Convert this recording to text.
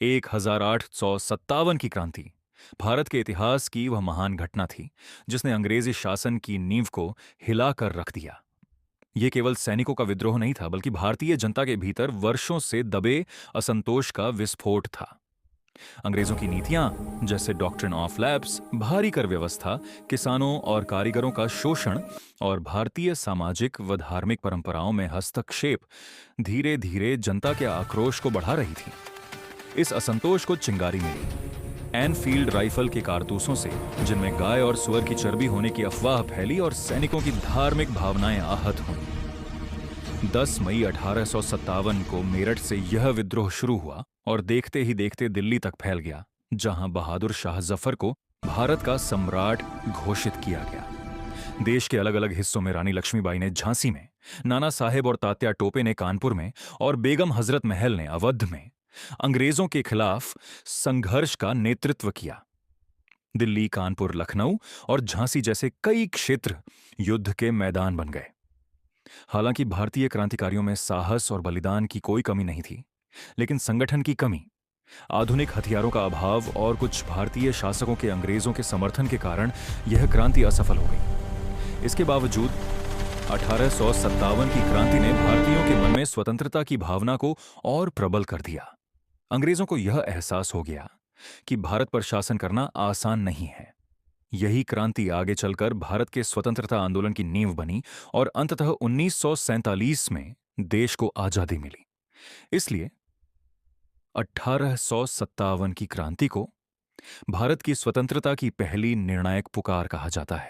1857 की क्रांति भारत के इतिहास की वह महान घटना थी जिसने अंग्रेजी शासन की नींव को हिलाकर रख दिया। यह केवल सैनिकों का विद्रोह नहीं था, बल्कि भारतीय जनता के भीतर वर्षों से दबे असंतोष का विस्फोट था। अंग्रेजों की नीतियां, जैसे डॉक्ट्रिन ऑफ लैप्स, भारी कर व्यवस्था, किसानों और कारीगरों का शोषण और भारतीय सामाजिक व धार्मिक परंपराओं में हस्तक्षेप, धीरे धीरे जनता के आक्रोश को बढ़ा रही थी। इस असंतोष को चिंगारी मिली एनफील्ड राइफल के कारतूसों से, जिनमें गाय और सुअर की चर्बी होने की अफवाह फैली और सैनिकों की धार्मिक भावनाएं आहत हुईं। 10 मई 1857 को मेरठ से यह विद्रोह शुरू हुआ और देखते ही देखते दिल्ली तक फैल गया, जहां बहादुर शाह जफर को भारत का सम्राट घोषित किया गया। देश के अलग अलग हिस्सों में रानी लक्ष्मीबाई ने झांसी में, नाना साहेब और तात्या टोपे ने कानपुर में और बेगम हजरत महल ने अवध में अंग्रेजों के खिलाफ संघर्ष का नेतृत्व किया। दिल्ली, कानपुर, लखनऊ और झांसी जैसे कई क्षेत्र युद्ध के मैदान बन गए। हालांकि भारतीय क्रांतिकारियों में साहस और बलिदान की कोई कमी नहीं थी, लेकिन संगठन की कमी, आधुनिक हथियारों का अभाव और कुछ भारतीय शासकों के अंग्रेजों के समर्थन के कारण यह क्रांति असफल हो गई। इसके बावजूद 1857 की क्रांति ने भारतीयों के मन में स्वतंत्रता की भावना को और प्रबल कर दिया। अंग्रेजों को यह एहसास हो गया कि भारत पर शासन करना आसान नहीं है। यही क्रांति आगे चलकर भारत के स्वतंत्रता आंदोलन की नींव बनी और अंततः 1947 में देश को आजादी मिली। इसलिए 1857 की क्रांति को भारत की स्वतंत्रता की पहली निर्णायक पुकार कहा जाता है।